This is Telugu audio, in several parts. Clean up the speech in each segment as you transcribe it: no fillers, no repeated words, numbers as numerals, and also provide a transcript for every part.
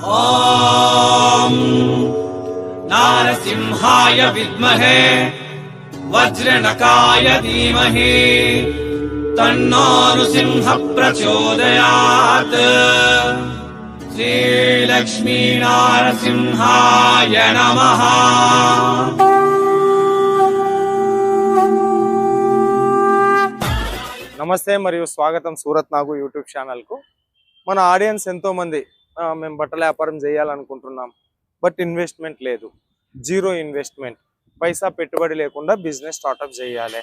ॐ नारसिंहाय विद्महे वज्रनकाय धीमहि तन्नो नृसिंह प्रचोदयात्। श्रीलक्ष्मी नारसिंहाय नमः। నమస్తే మరియు స్వాగతం సూరత్ నాగు యూట్యూబ్ ఛానల్కు. మన ఆడియన్స్ ఎంతోమంది మేము బట్టల వ్యాపారం చేయాలనుకుంటున్నాం, బట్ ఇన్వెస్ట్మెంట్ లేదు, జీరో ఇన్వెస్ట్మెంట్, పైసా పెట్టుబడి లేకుండా బిజినెస్ స్టార్టప్ చేయాలి.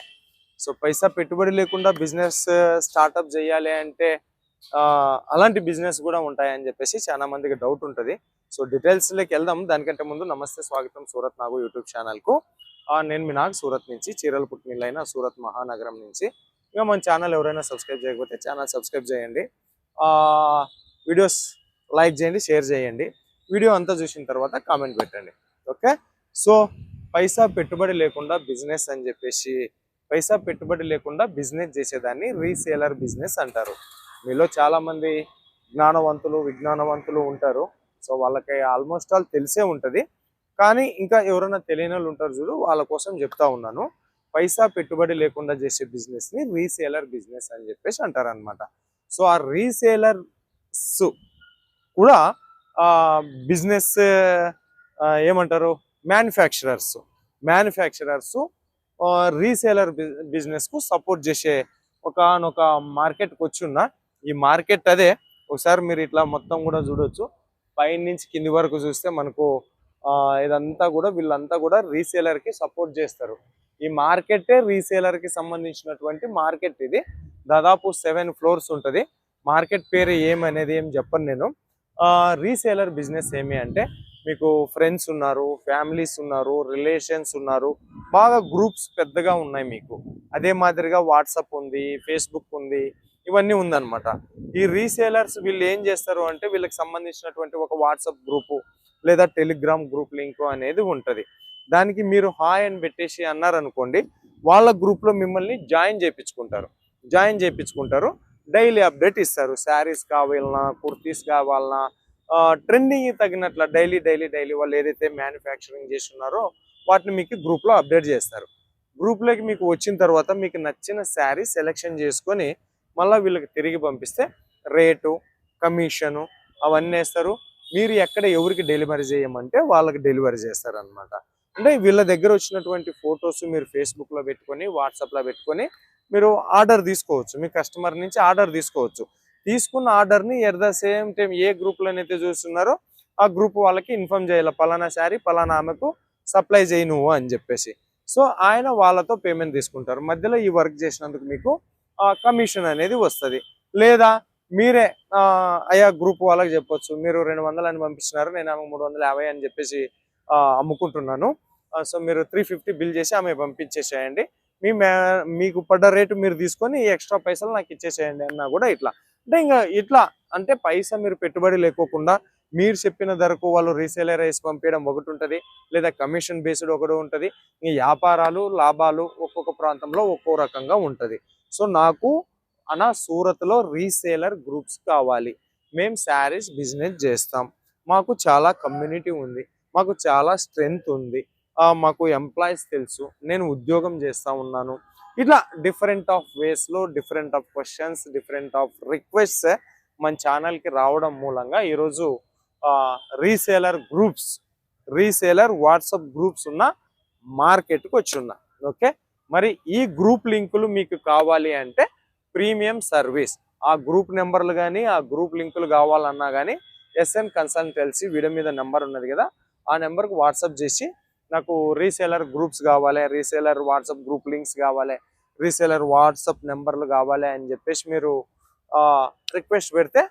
సో పైసా పెట్టుబడి లేకుండా బిజినెస్ స్టార్టప్ చేయాలి అంటే అలాంటి బిజినెస్ కూడా ఉంటాయని చెప్పేసి చాలా మందికి డౌట్ ఉంటుంది. సో డీటెయిల్స్లోకి వెళ్దాం. దానికంటే ముందు నమస్తే స్వాగతం సూరత్ నాగు యూట్యూబ్ ఛానల్కు. నేను మీ నాగ్ సూరత్ నుంచి, చీరల పుట్టినిల్లైన సూరత్ మహానగరం నుంచి. ఇంకా మన ఛానల్ ఎవరైనా సబ్స్క్రైబ్ చేయకపోతే ఛానల్ సబ్స్క్రైబ్ చేయండి, వీడియోస్ లైక్ చేయండి, షేర్ చేయండి, వీడియో అంతా చూసిన తర్వాత కామెంట్ పెట్టండి. ఓకే. సో పైసా పెట్టుబడి లేకుండా బిజినెస్ అని చెప్పేసి, పైసా పెట్టుబడి లేకుండా బిజినెస్ చేసేదాన్ని రీసేలర్ బిజినెస్ అంటారు. మీలో చాలామంది జ్ఞానవంతులు విజ్ఞానవంతులు ఉంటారు. సో వాళ్ళకి ఆల్మోస్ట్ ఆల్ తెలిసే ఉంటుంది. కానీ ఇంకా ఎవరైనా తెలియని వాళ్ళు ఉంటారు చూడు, వాళ్ళ కోసం చెప్తా ఉన్నాను. పైసా పెట్టుబడి లేకుండా చేసే బిజినెస్ని రీసేలర్ బిజినెస్ అని చెప్పేసి అంటారనమాట. సో ఆ రీసేలర్స్ కూడా బిజినెస్ ఏమంటారు, మ్యానుఫ్యాక్చరర్స్ రీసేలర్ బిజినెస్కు సపోర్ట్ చేసే ఒకనొక మార్కెట్కి వచ్చున్న ఈ మార్కెట్ అదే. ఒకసారి మీరు ఇట్లా మొత్తం కూడా చూడొచ్చు. పైన నుంచి కింది వరకు చూస్తే మనకు ఇదంతా కూడా వీళ్ళంతా కూడా రీసేలర్కి సపోర్ట్ చేస్తారు. ఈ మార్కెటే రీసేలర్కి సంబంధించినటువంటి మార్కెట్. ఇది దాదాపు 7 ఫ్లోర్స్ ఉంటుంది. మార్కెట్ పేరు ఏమనేది ఏం చెప్పను నేను. రీసేలర్ బిజినెస్ ఏమి అంటే, మీకు ఫ్రెండ్స్ ఉన్నారు, ఫ్యామిలీస్ ఉన్నారు, రిలేషన్స్ ఉన్నారు, బాగా గ్రూప్స్ పెద్దగా ఉన్నాయి మీకు. అదే మాదిరిగా వాట్సాప్ ఉంది, ఫేస్బుక్ ఉంది, ఇవన్నీ ఉందన్నమాట. ఈ రీసేలర్స్ వీళ్ళు ఏం చేస్తారు అంటే, వీళ్ళకి సంబంధించినటువంటి ఒక వాట్సాప్ గ్రూపు లేదా టెలిగ్రామ్ గ్రూప్ లింక్ అనేది ఉంటుంది. దానికి మీరు హాయ్ అని పెట్టేసి అన్నారనుకోండి, వాళ్ళ గ్రూప్లో మిమ్మల్ని జాయిన్ చేయించుకుంటారు. డైలీ అప్డేట్ ఇస్తారు. శారీస్ కావాలన్నా, కుర్తీస్ కావాలన్నా, ట్రెండింగ్ తగినట్ల డైలీ వాళ్ళు ఏదైతే మ్యానుఫ్యాక్చరింగ్ చేస్తున్నారో వాటిని మీకు గ్రూప్లో అప్డేట్ చేస్తారు. గ్రూప్లోకి మీకు వచ్చిన తర్వాత మీకు నచ్చిన శారీ సెలెక్షన్ చేసుకొని మళ్ళీ వీళ్ళకి తిరిగి పంపిస్తే రేటు, కమిషను అవన్నీ వేస్తారు. మీరు ఎక్కడ ఎవరికి డెలివరీ చేయమంటే వాళ్ళకి డెలివరీ చేస్తారు అనమాట. అంటే వీళ్ళ దగ్గర వచ్చినటువంటి ఫొటోస్ మీరు ఫేస్బుక్లో పెట్టుకొని, వాట్సాప్లో పెట్టుకొని మీరు ఆర్డర్ తీసుకోవచ్చు. మీ కస్టమర్ నుంచి ఆర్డర్ తీసుకోవచ్చు. తీసుకున్న ఆర్డర్ని ఎట్ ద సేమ్ టైం ఏ గ్రూప్లోనైతే చూస్తున్నారో ఆ గ్రూప్ వాళ్ళకి ఇన్ఫార్మ్ చేయాలి, పలానా శారీ పలానా ఆమెకు సప్లై చేయి నువ్వు అని చెప్పేసి. సో ఆయన వాళ్ళతో పేమెంట్ తీసుకుంటారు. మధ్యలో ఈ వర్క్ చేసినందుకు మీకు కమిషన్ అనేది వస్తుంది. లేదా మీరే అయ్యా గ్రూప్ వాళ్ళకి చెప్పొచ్చు, మీరు 200 అని పంపిస్తున్నారు, నేను ఆమె 350 అని చెప్పేసి అమ్ముకుంటున్నాను, సో మీరు 350 బిల్ చేసి ఆమె పంపించేసేయండి, మీకు పడ్డ రేటు మీరు తీసుకొని ఎక్స్ట్రా పైసలు నాకు ఇచ్చేసేయండి అన్నా కూడా ఇట్లా. అంటే ఇంకా ఇట్లా అంటే పైసా మీరు పెట్టుబడి లేకోకుండా మీరు చెప్పిన ధరకు వాళ్ళు రీసేలర్ వేసి పంపించడం ఒకటి ఉంటుంది, లేదా కమిషన్ బేస్డ్ ఒకటి ఉంటుంది. ఈ వ్యాపారాలు లాభాలు ఒక్కొక్క ప్రాంతంలో ఒక్కో రకంగా ఉంటుంది. సో నాకు సూరత్లో రీసేలర్ గ్రూప్స్ కావాలి, మేము శారీస్ బిజినెస్ చేస్తాం, మాకు చాలా కమ్యూనిటీ ఉంది, మాకు చాలా స్ట్రెంగ్త్ ఉంది, మాకు ఎంప్లాయీస్ తెలుసు, నేను ఉద్యోగం చేస్తూ ఉన్నాను, ఇట్లా డిఫరెంట్ ఆఫ్ వేస్లో different of questions, different of requests మన ఛానల్కి రావడం మూలంగా ఈరోజు రీసేలర్ వాట్సాప్ గ్రూప్స్ ఉన్న మార్కెట్కి వచ్చి ఉన్నా. ఓకే. మరి ఈ గ్రూప్ లింకులు మీకు కావాలి అంటే ప్రీమియం సర్వీస్, ఆ గ్రూప్ నెంబర్లు కానీ ఆ గ్రూప్ లింకులు కావాలన్నా కానీ ఎస్ఎన్ కన్సల్టెన్సీ వీడియో మీద నెంబర్ ఉన్నది కదా, ఆ నెంబర్కి వాట్సాప్ చేసి నాకు రీసేలర్ గ్రూప్స్ కావాలి, రీసేలర్ వాట్సాప్ గ్రూప్ లింక్స్ కావాలి, రీసేలర్ వాట్సాప్ నెంబర్లు కావాలి అని చెప్పేసి మీరు రిక్వెస్ట్ పెడితే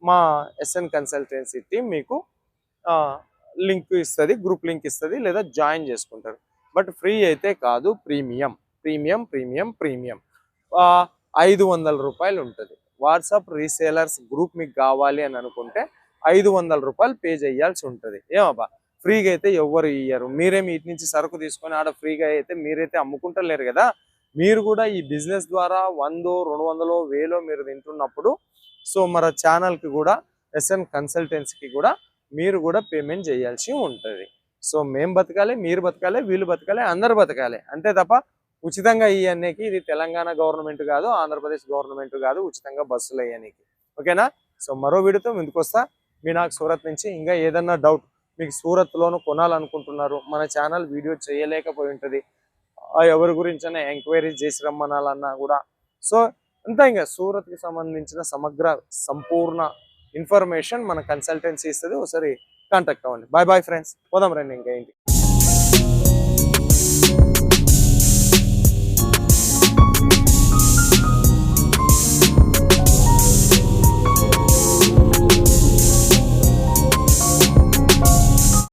మా ఎస్ఎన్ కన్సల్టెన్సీ టీం మీకు లింక్ ఇస్తుంది, గ్రూప్ లింక్ ఇస్తుంది, లేదా జాయిన్ చేసుకుంటారు. బట్ ఫ్రీ అయితే కాదు, ప్రీమియం 500 రూపాయలు ఉంటుంది. వాట్సాప్ రీసేలర్స్ గ్రూప్ మీకు కావాలి అని అనుకుంటే 500 రూపాయలు పే చేయాల్సి ఉంటుంది. ఏమబ్బా ఫ్రీగా అయితే ఎవ్వరు ఇయ్యరు. మీరేమి ఇటు నుంచి సరుకు తీసుకొని ఆడ ఫ్రీగా అయితే మీరైతే అమ్ముకుంటలేరు కదా. మీరు కూడా ఈ బిజినెస్ ద్వారా 100, 200, 1000 మీరు తింటున్నప్పుడు సో మన ఛానల్కి కూడా ఎస్ఎన్ కన్సల్టెన్సీకి కూడా మీరు కూడా పేమెంట్ చేయాల్సి ఉంటుంది. సో మేము బతకాలి, మీరు బతకాలి, వీళ్ళు బతకాలి, అందరు బతకాలి. అంతే తప్ప ఉచితంగా ఇవన్నీకి ఇది తెలంగాణ గవర్నమెంట్ కాదు, ఆంధ్రప్రదేశ్ గవర్నమెంట్ కాదు ఉచితంగా బస్సులు అయ్యానికి. ఓకేనా? సో మరో వీడియోతో ముందుకు వస్తా. మీ నాకు సూరత్ నుంచి ఇంకా ఏదన్నా డౌట్ మీకు సూరత్లోను కొనాలనుకుంటున్నారు, మన ఛానల్ వీడియో చేయలేకపోయి ఉంటుంది, ఎవరి గురించైనా ఎంక్వైరీ చేసి రమ్మనాలన్నా కూడా, సో అంతా ఇంకా సూరత్కి సంబంధించిన సమగ్ర సంపూర్ణ ఇన్ఫర్మేషన్ మన కన్సల్టెన్సీ ఇస్తుంది. ఒకసారి కాంటాక్ట్ అవ్వండి. బాయ్ బాయ్ ఫ్రెండ్స్, పోదాం రండి ఇంకా ఏంటి.